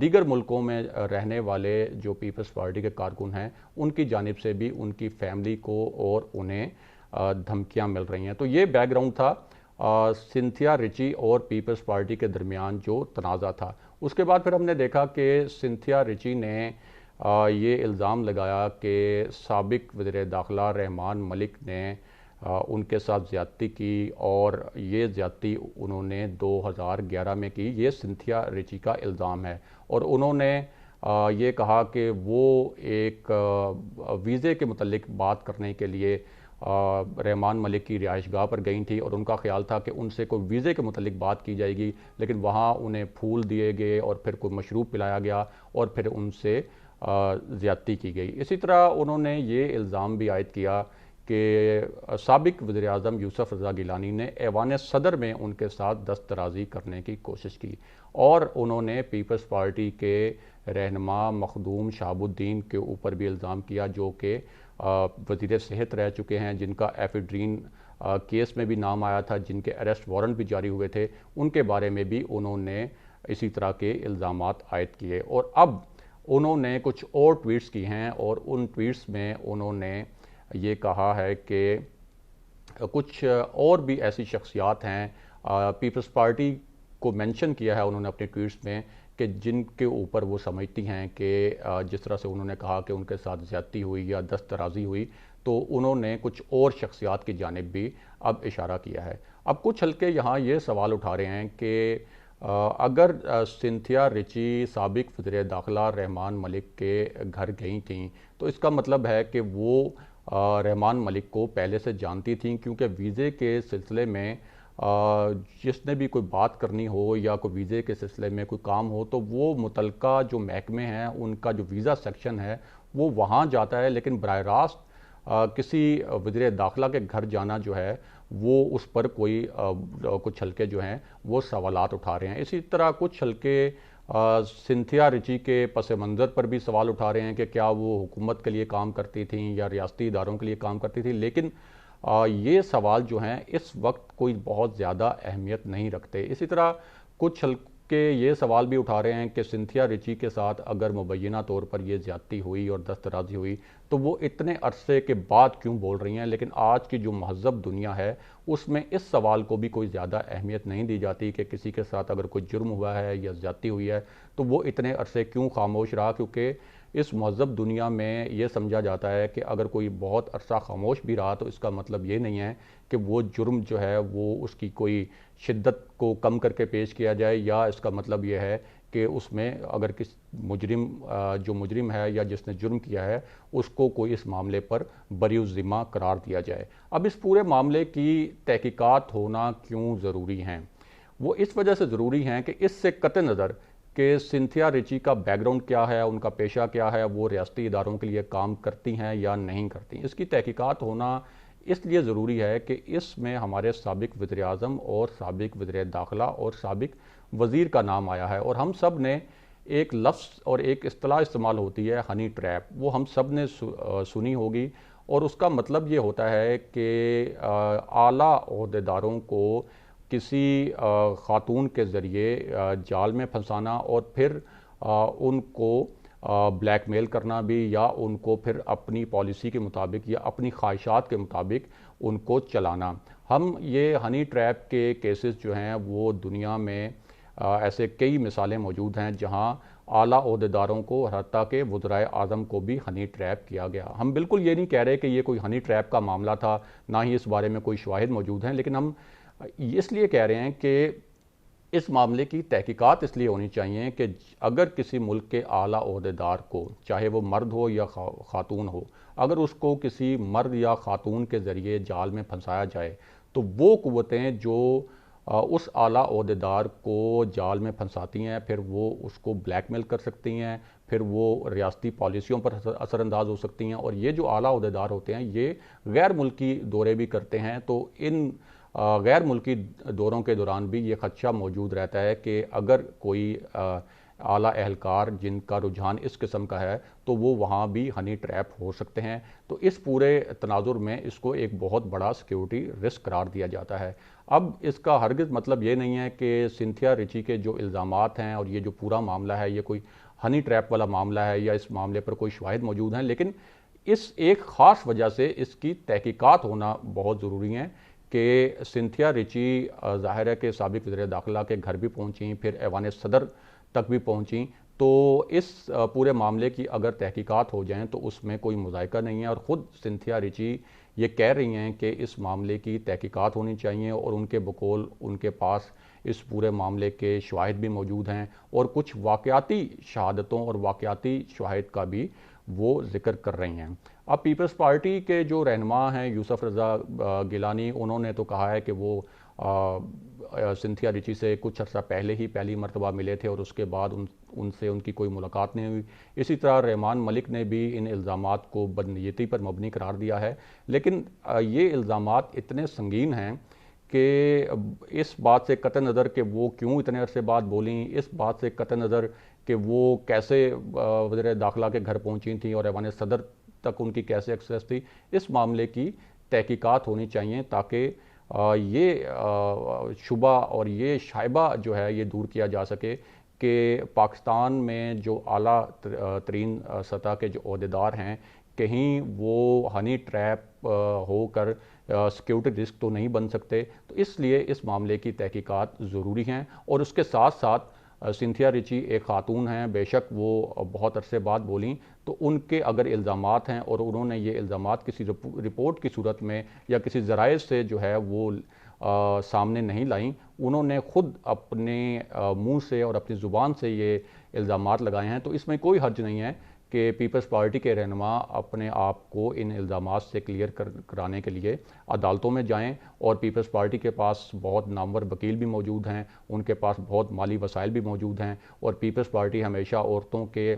دیگر ملکوں میں رہنے والے جو پیپلز پارٹی کے کارکن ہیں ان کی جانب سے بھی ان کی فیملی کو اور انہیں دھمکیاں مل رہی ہیں۔ تو یہ بیک گراؤنڈ تھا سنتھیا رچی اور پیپلز پارٹی کے درمیان جو تنازع تھا۔ اس کے بعد پھر ہم نے دیکھا کہ سنتھیا رچی نے یہ الزام لگایا کہ سابق وزیر داخلہ رحمان ملک نے ان کے ساتھ زیادتی کی، اور یہ زیادتی انہوں نے 2011 میں کی۔ یہ سنتھیا رچی کا الزام ہے، اور انہوں نے یہ کہا کہ وہ ایک ویزے کے متعلق بات کرنے کے لیے رحمان ملک کی رہائش گاہ پر گئی تھی، اور ان کا خیال تھا کہ ان سے کوئی ویزے کے متعلق بات کی جائے گی، لیکن وہاں انہیں پھول دیے گئے اور پھر کوئی مشروب پلایا گیا اور پھر ان سے زیادتی کی گئی۔ اسی طرح انہوں نے یہ الزام بھی عائد کیا کہ سابق وزیر اعظم یوسف رضا گیلانی نے ایوان صدر میں ان کے ساتھ دست درازی کرنے کی کوشش کی، اور انہوں نے پیپلز پارٹی کے رہنما مخدوم شہاب الدین کے اوپر بھی الزام کیا، جو کہ وزیر صحت رہ چکے ہیں، جن کا ایفیڈرین کیس میں بھی نام آیا تھا، جن کے اریسٹ وارنٹ بھی جاری ہوئے تھے۔ ان کے بارے میں بھی انہوں نے اسی طرح کے الزامات عائد کیے، اور اب انہوں نے کچھ اور ٹویٹس کی ہیں، اور ان ٹویٹس میں انہوں نے یہ کہا ہے کہ کچھ اور بھی ایسی شخصیات ہیں، پیپلز پارٹی کو مینشن کیا ہے انہوں نے اپنے ٹویٹس میں، کہ جن کے اوپر وہ سمجھتی ہیں کہ جس طرح سے انہوں نے کہا کہ ان کے ساتھ زیادتی ہوئی یا دست درازی ہوئی، تو انہوں نے کچھ اور شخصیات کی جانب بھی اب اشارہ کیا ہے۔ اب کچھ حلقے یہاں یہ سوال اٹھا رہے ہیں کہ اگر سنتھیا رچی سابق وزیر داخلہ رحمان ملک کے گھر گئی تھیں تو اس کا مطلب ہے کہ وہ رحمان ملک کو پہلے سے جانتی تھیں، کیونکہ ویزے کے سلسلے میں جس نے بھی کوئی بات کرنی ہو یا کوئی ویزے کے سلسلے میں کوئی کام ہو تو وہ متعلقہ جو محکمے ہیں ان کا جو ویزا سیکشن ہے وہ وہاں جاتا ہے، لیکن براہ راست کسی وزیر داخلہ کے گھر جانا جو ہے وہ اس پر کچھ حلقے جو ہیں وہ سوالات اٹھا رہے ہیں۔ اسی طرح کچھ حلقے سنتھیا رچی کے پس منظر پر بھی سوال اٹھا رہے ہیں کہ کیا وہ حکومت کے لیے کام کرتی تھیں یا ریاستی اداروں کے لیے کام کرتی تھیں، لیکن یہ سوال جو ہیں اس وقت کوئی بہت زیادہ اہمیت نہیں رکھتے۔ اسی طرح کچھ حلقے یہ سوال بھی اٹھا رہے ہیں کہ سنتھیا رچی کے ساتھ اگر مبینہ طور پر یہ زیادتی ہوئی اور دست درازی ہوئی تو وہ اتنے عرصے کے بعد کیوں بول رہی ہیں، لیکن آج کی جو مہذب دنیا ہے اس میں اس سوال کو بھی کوئی زیادہ اہمیت نہیں دی جاتی کہ کسی کے ساتھ اگر کوئی جرم ہوا ہے یا زیادتی ہوئی ہے تو وہ اتنے عرصے کیوں خاموش رہا، کیونکہ اس مہذب دنیا میں یہ سمجھا جاتا ہے کہ اگر کوئی بہت عرصہ خاموش بھی رہا تو اس کا مطلب یہ نہیں ہے کہ وہ جرم جو ہے وہ اس کی کوئی شدت کو کم کر کے پیش کیا جائے، یا اس کا مطلب یہ ہے کہ اس میں اگر جو مجرم ہے یا جس نے جرم کیا ہے اس کو کوئی اس معاملے پر بری الذمہ قرار دیا جائے۔ اب اس پورے معاملے کی تحقیقات ہونا کیوں ضروری ہیں؟ وہ اس وجہ سے ضروری ہیں کہ اس سے قطع نظر کہ سنتھیا رچی کا بیک گراؤنڈ کیا ہے، ان کا پیشہ کیا ہے، وہ ریاستی اداروں کے لیے کام کرتی ہیں یا نہیں کرتی، اس کی تحقیقات ہونا اس لیے ضروری ہے کہ اس میں ہمارے سابق وزیر اعظم اور سابق وزیر داخلہ اور سابق وزیر کا نام آیا ہے، اور ہم سب نے ایک لفظ اور ایک اصطلاح استعمال ہوتی ہے ہنی ٹریپ، وہ ہم سب نے سنی ہوگی، اور اس کا مطلب یہ ہوتا ہے کہ اعلیٰ عہدیداروں کو کسی خاتون کے ذریعے جال میں پھنسانا اور پھر ان کو بلیک میل کرنا بھی، یا ان کو پھر اپنی پالیسی کے مطابق یا اپنی خواہشات کے مطابق ان کو چلانا۔ ہم یہ ہنی ٹریپ کے کیسز جو ہیں وہ دنیا میں ایسے کئی مثالیں موجود ہیں جہاں اعلیٰ عہدیداروں کو حتیٰ کہ وزرائے اعظم کو بھی ہنی ٹریپ کیا گیا۔ ہم بالکل یہ نہیں کہہ رہے کہ یہ کوئی ہنی ٹریپ کا معاملہ تھا، نہ ہی اس بارے میں کوئی شواہد موجود ہیں، لیکن ہم اس لیے کہہ رہے ہیں کہ اس معاملے کی تحقیقات اس لیے ہونی چاہیے کہ اگر کسی ملک کے اعلیٰ عہدیدار کو، چاہے وہ مرد ہو یا خاتون ہو، اگر اس کو کسی مرد یا خاتون کے ذریعے جال میں پھنسایا جائے تو وہ قوتیں جو اس اعلیٰ عہدیدار کو جال میں پھنساتی ہیں پھر وہ اس کو بلیک میل کر سکتی ہیں، پھر وہ ریاستی پالیسیوں پر اثر انداز ہو سکتی ہیں، اور یہ جو اعلیٰ عہدیدار ہوتے ہیں یہ غیر ملکی دورے بھی کرتے ہیں، تو ان غیر ملکی دوروں کے دوران بھی یہ خدشہ موجود رہتا ہے کہ اگر کوئی اعلیٰ اہلکار جن کا رجحان اس قسم کا ہے تو وہ وہاں بھی ہنی ٹریپ ہو سکتے ہیں۔ تو اس پورے تناظر میں اس کو ایک بہت بڑا سیکیورٹی رسک قرار دیا جاتا ہے۔ اب اس کا ہرگز مطلب یہ نہیں ہے کہ سنتھیا ریچی کے جو الزامات ہیں اور یہ جو پورا معاملہ ہے یہ کوئی ہنی ٹریپ والا معاملہ ہے یا اس معاملے پر کوئی شواہد موجود ہیں، لیکن اس ایک خاص وجہ سے اس کی تحقیقات ہونا بہت ضروری ہیں کہ سنتھیا ریچی ظاہر ہے کہ سابق وزیر داخلہ کے گھر بھی پہنچیں، پھر ایوان صدر تک بھی پہنچیں، تو اس پورے معاملے کی اگر تحقیقات ہو جائیں تو اس میں کوئی مذائقہ نہیں ہے، اور خود سنتھیا ریچی یہ کہہ رہی ہیں کہ اس معاملے کی تحقیقات ہونی چاہیے، اور ان کے بقول ان کے پاس اس پورے معاملے کے شواہد بھی موجود ہیں اور کچھ واقعاتی شہادتوں اور واقعاتی شواہد کا بھی وہ ذکر کر رہی ہیں۔ اب پیپلز پارٹی کے جو رہنما ہیں یوسف رضا گیلانی، انہوں نے تو کہا ہے کہ وہ سنتھیا ریچی سے کچھ عرصہ پہلے ہی پہلی مرتبہ ملے تھے اور اس کے بعد ان سے ان کی کوئی ملاقات نہیں ہوئی۔ اسی طرح رحمان ملک نے بھی ان الزامات کو بدنیتی پر مبنی قرار دیا ہے، لیکن یہ الزامات اتنے سنگین ہیں کہ اس بات سے قطع نظر کہ وہ کیوں اتنے عرصے بعد بولیں، اس بات سے قطع نظر کہ وہ کیسے وزیر داخلہ کے گھر پہنچی تھیں اور ایوان صدر تک ان کی کیسے ایکسیس تھی، اس معاملے کی تحقیقات ہونی چاہیے تاکہ یہ شبہ اور یہ شائبہ جو ہے یہ دور کیا جا سکے کہ پاکستان میں جو اعلیٰ ترین سطح کے جو عہدیدار ہیں کہیں وہ ہنی ٹریپ ہو کر سیکیورٹی رسک تو نہیں بن سکتے۔ تو اس لیے اس معاملے کی تحقیقات ضروری ہیں، اور اس کے ساتھ ساتھ سنتھیا ریچی ایک خاتون ہیں، بے شک وہ بہت عرصے بعد بولیں، تو ان کے اگر الزامات ہیں اور انہوں نے یہ الزامات کسی رپورٹ کی صورت میں یا کسی ذرائع سے جو ہے وہ سامنے نہیں لائیں، انہوں نے خود اپنے منہ سے اور اپنی زبان سے یہ الزامات لگائے ہیں، تو اس میں کوئی حرج نہیں ہے کہ پیپلز پارٹی کے رہنما اپنے آپ کو ان الزامات سے کلیئر کرانے کے لیے عدالتوں میں جائیں، اور پیپلز پارٹی کے پاس بہت نامور وکیل بھی موجود ہیں، ان کے پاس بہت مالی وسائل بھی موجود ہیں، اور پیپلز پارٹی ہمیشہ عورتوں کے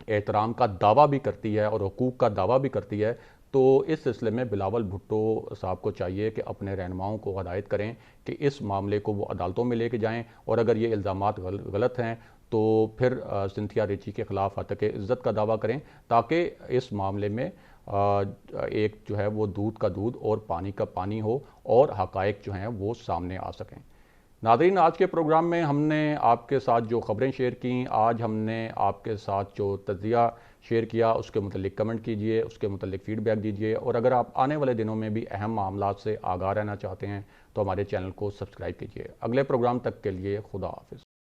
احترام کا دعویٰ بھی کرتی ہے اور حقوق کا دعویٰ بھی کرتی ہے۔ تو اس سلسلے میں بلاول بھٹو صاحب کو چاہیے کہ اپنے رہنماؤں کو ہدایت کریں کہ اس معاملے کو وہ عدالتوں میں لے کے جائیں، اور اگر یہ الزامات غلط ہیں تو پھر سنتھیا ریچی کے خلاف ہتک عزت کا دعویٰ کریں تاکہ اس معاملے میں ایک جو ہے وہ دودھ کا دودھ اور پانی کا پانی ہو اور حقائق جو ہیں وہ سامنے آ سکیں۔ ناظرین، آج کے پروگرام میں ہم نے آپ کے ساتھ جو خبریں شیئر کیں، آج ہم نے آپ کے ساتھ جو تجزیہ شیئر کیا اس کے متعلق کمنٹ کیجئے، اس کے متعلق فیڈ بیک دیجئے، اور اگر آپ آنے والے دنوں میں بھی اہم معاملات سے آگاہ رہنا چاہتے ہیں تو ہمارے چینل کو سبسکرائب کیجئے۔ اگلے پروگرام تک کے لیے خدا حافظ۔